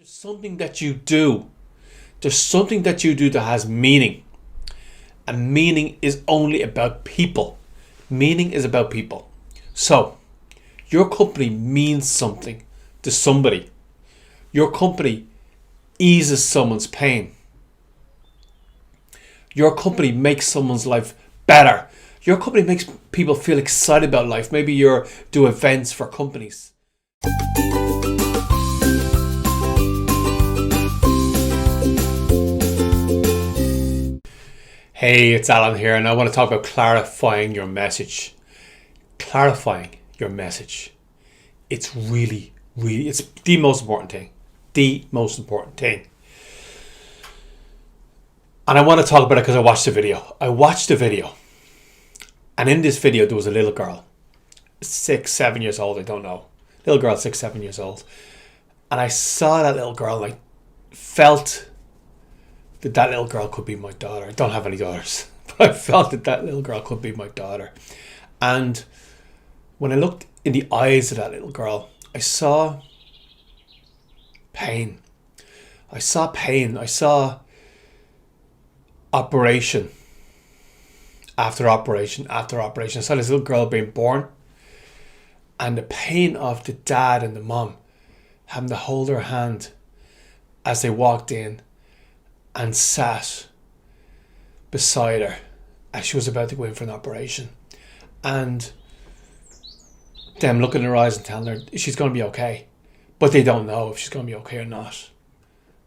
There's something that you do. There's something that you do that has meaning. And meaning is only about people. Meaning is about people. So, your company means something to somebody. Your company eases someone's pain. Your company makes someone's life better. Your company makes people feel excited about life. Maybe you do events for companies. Hey, it's Alan here, and I want to talk about clarifying your message. Clarifying your message. It's really, it's the most important thing. The most important thing. And I want to talk about it because I watched the video. And in this video, there was a little girl, 6, 7 years old, I don't know. Little girl, 6, 7 years old. And I saw that little girl and I felt that little girl could be my daughter. I don't have any daughters, but I felt that little girl could be my daughter. And when I looked in the eyes of that little girl, I saw pain. I saw operation after operation after operation. I saw this little girl being born, and the pain of the dad and the mom having to hold her hand as they walked in and sat beside her as she was about to go in for an operation, and them looking in her eyes and telling her she's going to be okay, but they don't know if she's going to be okay or not.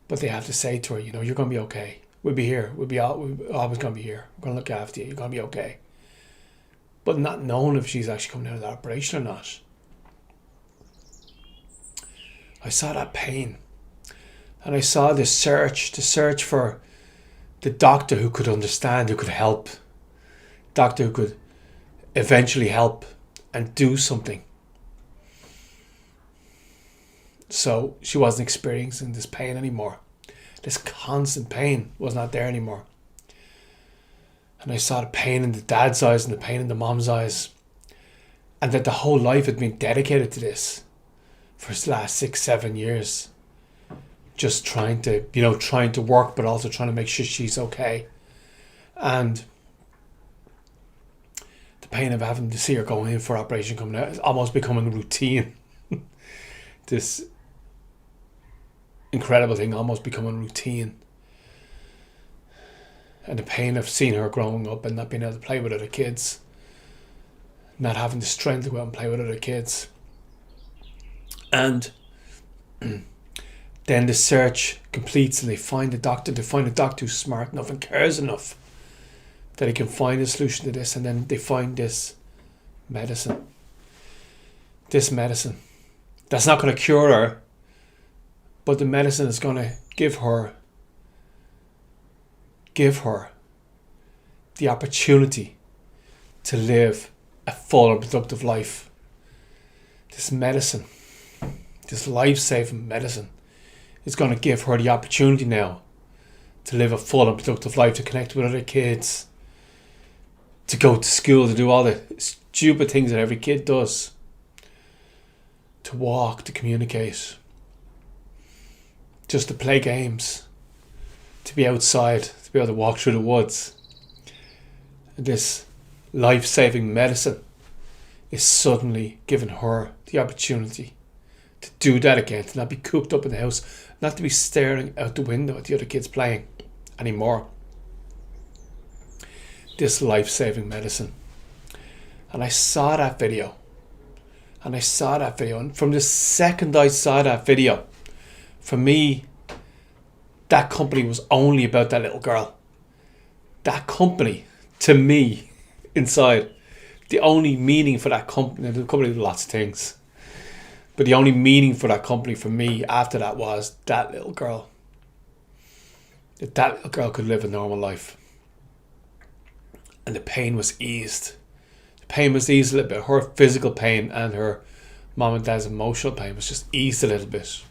But they have to say to her, you're going to be okay. We'll be here. We're always going to be here. We're going to look after you. You're going to be okay. But not knowing if she's actually coming out of that operation or not. I saw that pain. And I saw the search for the doctor who could understand, who could help. Doctor who could eventually help and do something. So she wasn't experiencing this pain anymore. This constant pain was not there anymore. And I saw the pain in the dad's eyes and the pain in the mom's eyes. And that the whole life had been dedicated to this for the last 6, 7 years. Just trying to work, but also trying to make sure she's okay. And the pain of having to see her going in for operation coming out is almost becoming routine. This incredible thing almost becoming routine. And the pain of seeing her growing up and not being able to play with other kids. Not having the strength to go out and play with other kids. And then the search completes and they find a doctor. They find a doctor who's smart enough and cares enough that he can find a solution to this. And then they find this medicine. This medicine. That's not going to cure her. But the medicine is going to give her the opportunity to live a full and productive life. This medicine, this life-saving medicine, is going to give her the opportunity now to live a full and productive life, to connect with other kids, to go to school, to do all the stupid things that every kid does, to walk, to communicate, just to play games, to be outside, to be able to walk through the woods. This life-saving medicine is suddenly giving her the opportunity to do that again, to not be cooped up in the house, not to be staring out the window at the other kids playing anymore. This life-saving medicine. And I saw that video. And from the second I saw that video, for me, that company was only about that little girl. That company, to me, inside, the only meaning for that company, the company did lots of things, but the only meaning for that company for me after that was that little girl. That little girl could live a normal life. And the pain was eased. The pain was eased a little bit. Her physical pain and her mom and dad's emotional pain was just eased a little bit.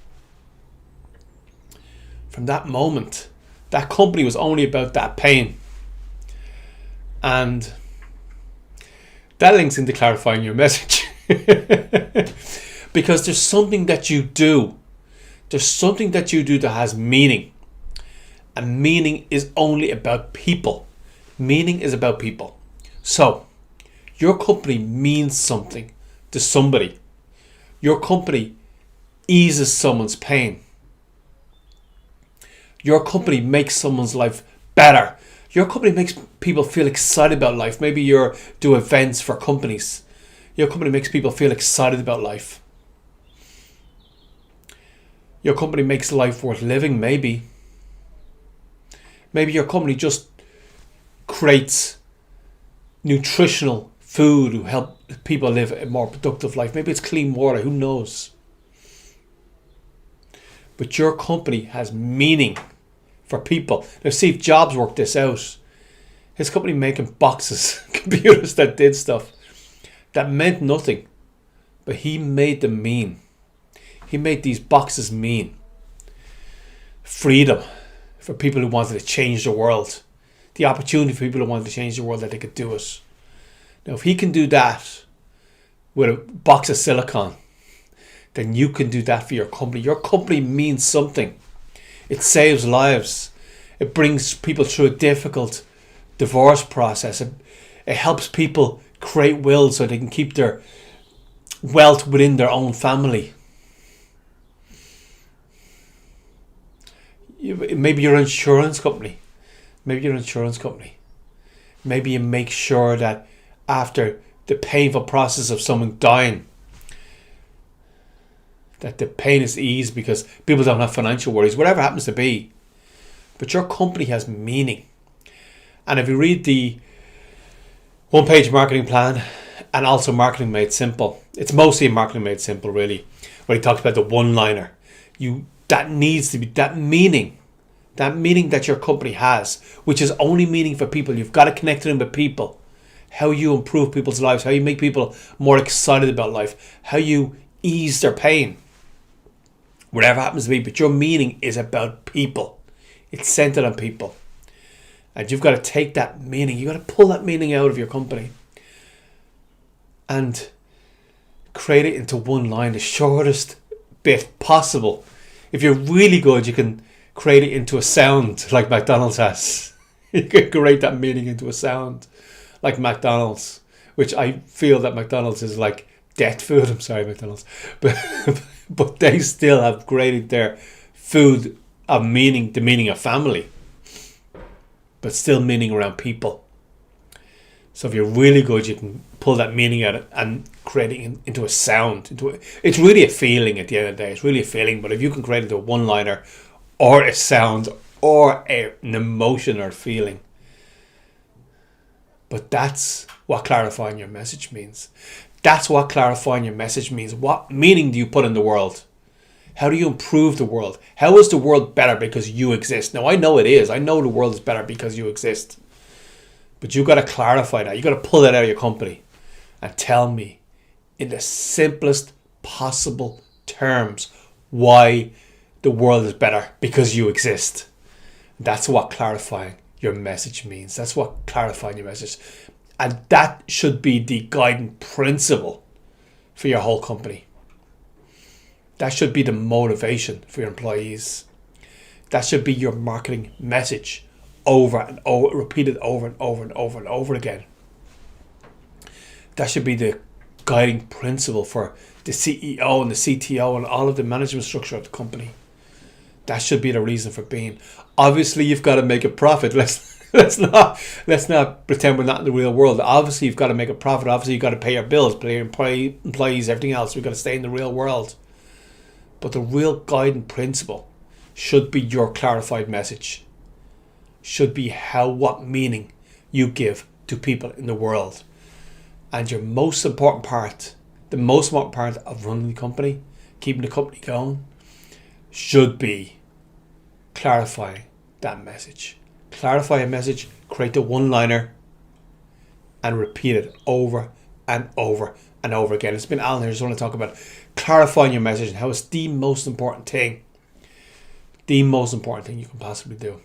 From that moment, that company was only about that pain. And that links into clarifying your message. Because there's something that you do There's something that you do that has meaning. And meaning is only about people. Meaning is about people. So, your company means something to somebody. Your company eases someone's pain. Your company makes someone's life better. Your company makes people feel excited about life. Maybe you do events for companies. Your company makes people feel excited about life. Your company makes life worth living, maybe. Maybe your company just creates nutritional food to help people live a more productive life. Maybe it's clean water, who knows? But your company has meaning for people. Now, Steve Jobs worked this out. His company making boxes, computers that did stuff that meant nothing, but he made them mean. He made these boxes mean. Freedom for people who wanted to change the world. The opportunity for people who wanted to change the world, that they could do it. Now, if he can do that with a box of silicon, then you can do that for your company. Your company means something. It saves lives. It brings people through a difficult divorce process. It helps people create will so they can keep their wealth within their own family. Maybe your insurance company. Maybe you make sure that after the painful process of someone dying, that the pain is eased because people don't have financial worries, whatever happens to be. But your company has meaning. And if you read the one-page marketing plan and also Marketing Made Simple, it's mostly Marketing Made Simple, really, where he talks about the one-liner. That needs to be that meaning that your company has, which is only meaning for people. You've got to connect them with people. How you improve people's lives, how you make people more excited about life, how you ease their pain. Whatever happens to be, but your meaning is about people. It's centered on people. And you've got to take that meaning, you've got to pull that meaning out of your company and create it into one line, the shortest bit possible. If you're really good, you can create it into a sound like McDonald's has. You can create that meaning into a sound like McDonald's, which I feel that McDonald's is like death food. I'm sorry, McDonald's. But they still have created their food of meaning, the meaning of family, but still meaning around people. So if you're really good, you can pull that meaning out and create it into a sound. It's really a feeling at the end of the day. It's really a feeling, but if you can create it into a one-liner or a sound or an emotion or feeling. But that's what clarifying your message means. That's what clarifying your message means. What meaning do you put in the world? How do you improve the world? How is the world better because you exist? Now, I know it is. I know the world is better because you exist. But you've got to clarify that. You've got to pull that out of your company and tell me in the simplest possible terms why the world is better because you exist. That's what clarifying your message means. That's what clarifying your message. And that should be the guiding principle for your whole company. That should be the motivation for your employees. That should be your marketing message over and over, repeated over and over and over and over again. That should be the guiding principle for the CEO and the CTO and all of the management structure of the company. That should be the reason for being. Obviously, you've got to make a profit. Let's not pretend we're not in the real world. Obviously, you've got to make a profit. Obviously, you've got to pay your bills, pay your employees, everything else. We've got to stay in the real world. But the real guiding principle should be your clarified message. Should be what meaning you give to people in the world. And your most important part, the most important part of running the company, keeping the company going, should be clarifying that message. Clarify a message, create the one-liner, and repeat it over and over and over again. It's been Alan here. I just want to talk about clarifying your message and how it's the most important thing you can possibly do.